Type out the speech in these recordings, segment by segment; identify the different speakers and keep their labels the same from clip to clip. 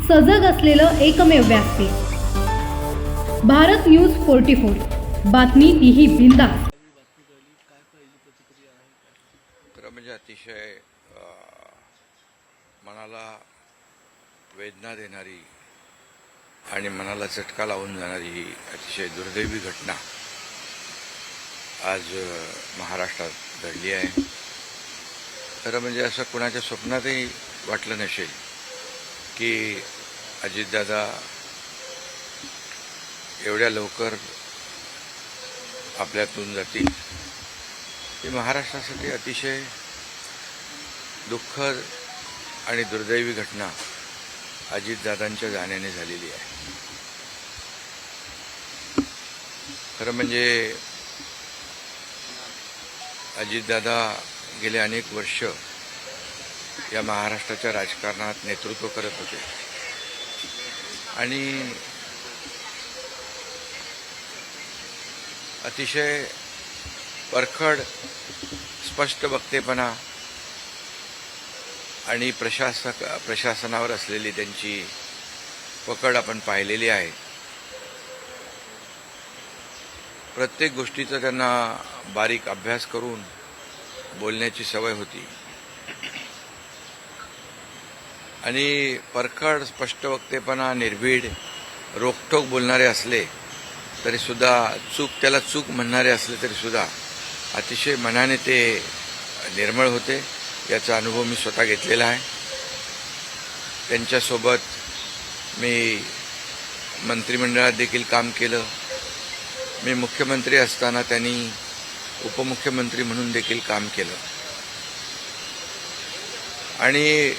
Speaker 1: सजग असलेलं एकमेव व्यासपीठ भारत न्यूज 44 बातमी तीही बिनधास्त।
Speaker 2: खरं म्हणजे अतिशय मनाला वेदना देणारी आणि मनाला चटका लावून जाणारी ही अतिशय दुर्दैवी घटना आज महाराष्ट्रात घडली आहे। खरं म्हणजे असं कोणाच्या स्वप्नातही वाटलं नसेल की अजितदादा एवढ्या लवकर आपल्यातून जातील। ही महाराष्ट्रासाठी अतिशय दुःखद आणि दुर्दैवी घटना अजितदादांच्या जाण्याने झालेली आहे। खरं म्हणजे अजितदादा गेले अनेक वर्ष या महाराष्ट्राच्या राजकारणात नेतृत्व करत होते आणि अतिशय परखड स्पष्ट वक्तेपणा आणि प्रशासनावर असलेली त्यांची पकड आपण पाहिलेली आहे। प्रत्येक गोष्टीचा त्यांना बारीक अभ्यास करून बोलण्याची सवय होती आणि परखड स्पष्ट वक्तेपणा, निर्भीड, रोखठोक बोलणारे असले तरी सुद्धा त्याला चूक म्हणणारे असले तरी सुद्धा अतिशय मनाने ते निर्मळ होते। याचा अनुभव मी स्वतः घेतलेला आहे। त्यांच्यासोबत मी मंत्रिमंडळात देखील काम केलं। मी मुख्यमंत्री असताना त्यांनी उपमुख्यमंत्री म्हणून देखील काम केलं आणि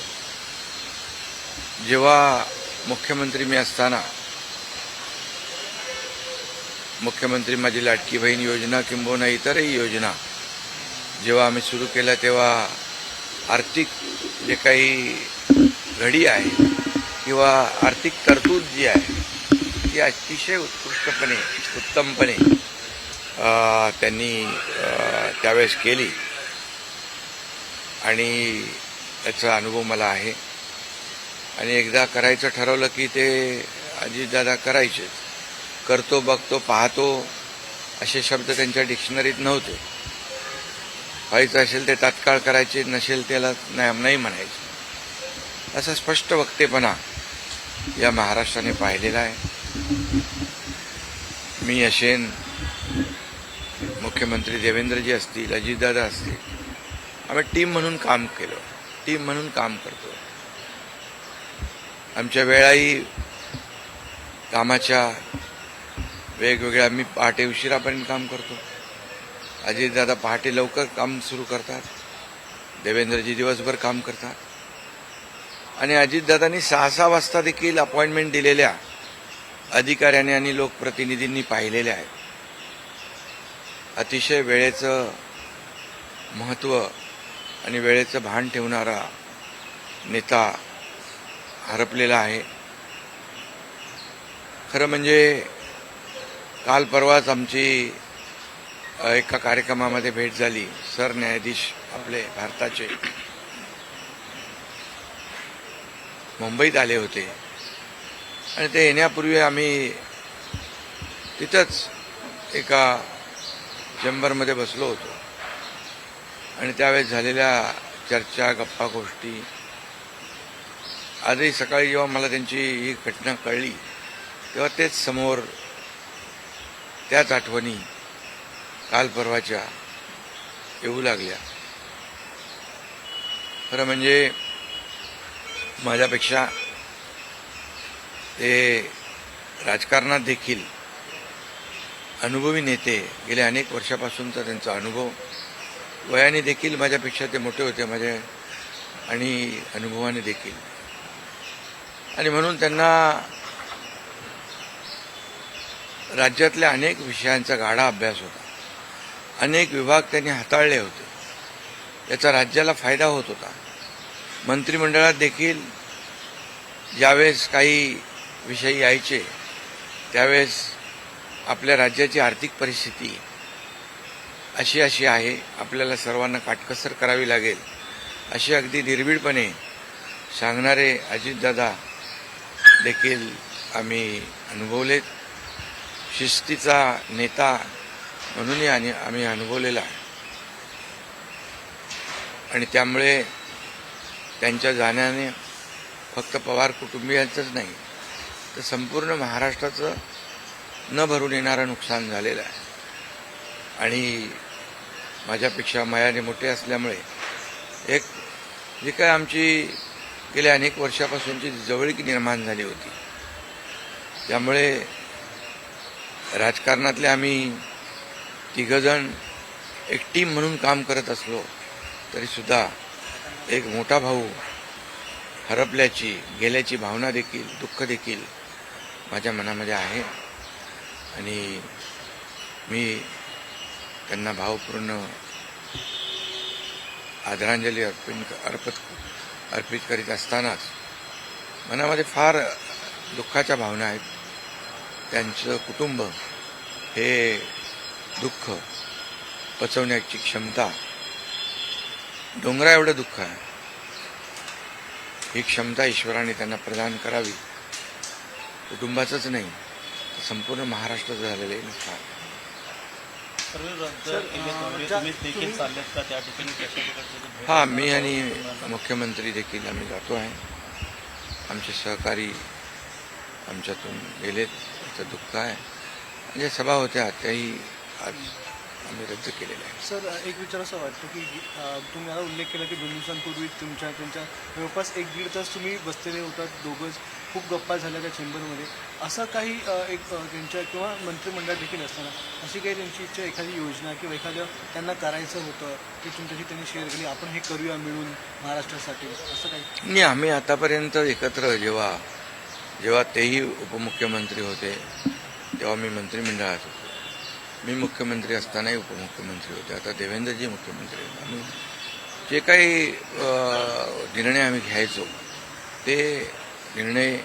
Speaker 2: जेव्हा मुख्यमंत्री मी असताना मुख्यमंत्री माझी लाडकी बहीण योजना किंबहुना इतरही योजना जेव्हा आम्ही सुरू केल्या तेव्हा आर्थिक जे काही घडी आहे किंवा आर्थिक तरतूद जी आहे ती अतिशय उत्तमपणे त्यांनी त्यावेळेस केली आणि त्याचा अनुभव मला आहे। आणि एकदा करायचं ठरवलं की ते अजितदादा करायचेच। करतो, बघतो, पाहतो असे शब्द त्यांच्या डिक्शनरीत नव्हते। व्हायचं असेल ते तात्काळ करायचे, नसेल त्याला नाही म्हणायचे। असा स्पष्ट वक्तेपणा या महाराष्ट्राने पाहिलेला आहे। मी असेन, मुख्यमंत्री देवेंद्रजी असतील, अजितदादा असतील, आम्ही टीम म्हणून काम केलं, टीम म्हणून काम करतो। आमच्या वेळाही कामाच्या वेगवेगळ्या, आम्ही पहाटे उशिरापर्यंत काम करतो, अजितदादा पहाटे लवकर काम सुरू करतात, देवेंद्रजी दिवसभर काम करतात आणि अजितदादांनी 6-6 वाजता देखील अपॉइंटमेंट दिलेल्या अधिकाऱ्यांनी आणि लोकप्रतिनिधींनी पाहिलेल्या आहेत। अतिशय वेळेचं महत्त्व आणि वेळेचं भान ठेवणारा नेता हरपलेला आहे। खरं म्हणजे काल परवाच आमची एका कार्यक्रमामध्ये भेट झाली। सरन्यायाधीश आपले भारताचे मुंबईत आले होते आणि ते येण्यापूर्वी आम्ही तिथंच एका चेंबरमध्ये बसलो होतो आणि त्यावेळेस झालेल्या चर्चा, गप्पा गोष्टी, आजही सकाळी जेव्हा मला त्यांची ही घटना कळली तेव्हा तेच समोर त्याच आठवणी काल परवाच्या येऊ लागल्या। खरं म्हणजे माझ्यापेक्षा ते राजकारणात देखील अनुभवी नेते, गेल्या अनेक वर्षापासूनचा त्यांचा अनुभव, वयाने देखील माझ्यापेक्षा ते मोठे होते माझे आणि अनुभवाने देखील, आणि म्हणून त्यांना राज्यातल्या अनेक विषयांचा गाढा अभ्यास होता। अनेक विभाग त्यांनी हाताळले होते, याचा राज्याला फायदा होत होता। मंत्रिमंडळात देखील ज्यावेळेस काही विषय यायचे त्यावेळेस आपल्या राज्याची आर्थिक परिस्थिती अशी आहे, आपल्याला सर्वांना काटकसर करावी लागेल, अशी अगदी निर्भीडपणे सांगणारे अजितदादा देखील आम्ही अनुभवलेत. शिस्तीचा नेता म्हणूनही आम्ही अनुभवलेला आहे. आणि त्यामुळे त्यांच्या जाण्याने फक्त पवार कुटुंबियांचंच नाही तर संपूर्ण महाराष्ट्राचं न भरून येणारं नुकसान झालेलं आहे. आणि माझ्यापेक्षा वयाने मोठे असल्यामुळे एक जी काय आमची गेल्या अनेक वर्षापासूनची जवळीक निर्माण झाली होती, त्यामुळे राजकारणातले आम्ही तिघजण एक टीम म्हणून काम करत असलो तरीसुद्धा एक मोठा भाऊ हरपल्याची गेल्याची भावना देखील दुःख देखील माझ्या मनामध्ये आहे. आणि मी त्यांना भावपूर्ण आदरांजली अर्पित करीत असतानाच मनामध्ये फार दुःखाच्या भावना आहेत. त्यांचं कुटुंब हे दुःख पचवण्याची क्षमता डोंगरा एवढं दुःख आहे. ही क्षमता ईश्वराने त्यांना प्रदान करावी. कुटुंबाचंच नाही तर संपूर्ण महाराष्ट्राचं झालेलं आहे नुकसान. हां, मी आणि मुख्यमंत्री देखील आम्ही जातो आहे. आमचे सहकारी आमच्यातून गेलेत, त्याचं दुःख आहे. म्हणजे सभा होत्या त्याही आज आम्ही रद्द केलेल्या आहे.
Speaker 3: सर, एक विचार असं वाटतं की तुम्ही आता उल्लेख केला की 2 दिवसांपूर्वी त्यांच्या जवळपास 1-1.5 तास तुम्ही बसलेले होतात, दोघंच खूप गप्पा झाल्या त्या चेंबरमध्ये. असं काही एक त्यांच्या किंवा मंत्रिमंडळात देखील असताना अशी काही त्यांची इच्छा, एखादी योजना किंवा एखादं त्यांना करायचं होतं की तुमच्याशी त्यांनी शेअर केली, आपण हे करूया मिळून महाराष्ट्रासाठी, असं काही?
Speaker 2: नाही, आम्ही आतापर्यंत एकत्र जेव्हा तेही उपमुख्यमंत्री होते तेव्हा मी मंत्रिमंडळात होतो. मी मुख्यमंत्री असतानाही उपमुख्यमंत्री होते. आता देवेंद्रजी मुख्यमंत्री होते. आम्ही जे काही निर्णय आम्ही घ्यायचो ते निर्णय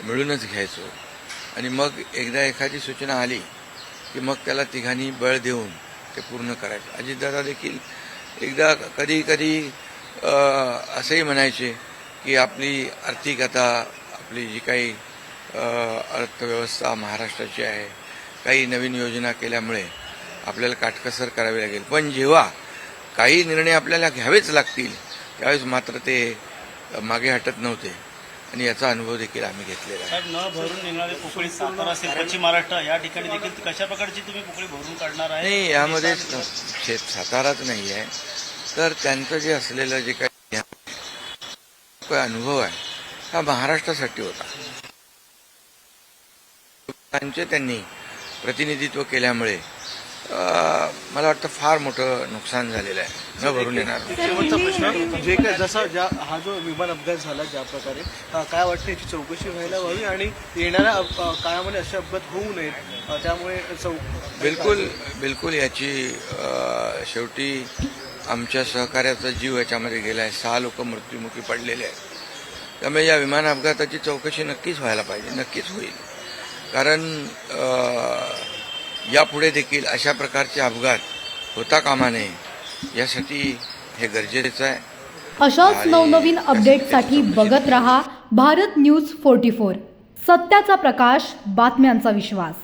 Speaker 2: मिळूनच घ्यायचो. आणि मग एकदा एखादी सूचना आली की मग त्याला तिघांनी बळ देऊन ते पूर्ण करायचं. अजितदादा देखील एकदा कधी असंही म्हणायचे की आपली आर्थिक आपली जी काही अर्थव्यवस्था महाराष्ट्राची आहे, काही नवीन योजना केल्यामुळे आपल्याला काटकसर करावी लागेल, पण जेव्हा काही निर्णय आपल्याला घ्यावेच लागतील त्यावेळेस मात्र ते मागे हटत नव्हते. आणि याचा अनुभव देखील आम्ही घेतलेला आहे.
Speaker 4: साहेब, न भरून निघणारे पोकळी सातारा असेल, पश्चिम महाराष्ट्र या ठिकाणी देखील कशा प्रकारची तुम्ही पोकळी भरून काढणार आहे?
Speaker 2: नाही, यामध्ये साताराच नाही आहे तर त्यांचं जे असलेलं जे काही अनुभव आहे हा महाराष्ट्रासाठी होता. त्यांनी प्रतिनिधित्व केल्यामुळे मला वाटतं फार मोठं नुकसान झालेलं आहे, न भरून येणार.
Speaker 3: शेवटचा प्रश्न, जे काय जसा हा जो विमान अपघात झाला ज्या प्रकारे, काय वाटतं याची चौकशी व्हायला हवी आणि येणाऱ्या काळामध्ये असे अपघात होऊ नयेत, त्यामुळे
Speaker 2: बिलकुल याची शेवटी आमच्या सहकार्याचा जीव याच्यामध्ये गेला आहे. 6 लोक मृत्युमुखी पडलेले आहेत. त्यामुळे या विमान अपघाताची चौकशी नक्कीच व्हायला पाहिजे, नक्कीच होईल. कारण यापुढे देखील अशा प्रकारचे अपघात होता कामा नये यासाठी हे गरजेचं आहे.
Speaker 1: अशाच नवनवीन अपडेटसाठी बघत रहा भारत न्यूज 44. सत्याचा प्रकाश, बातम्यांचा विश्वास.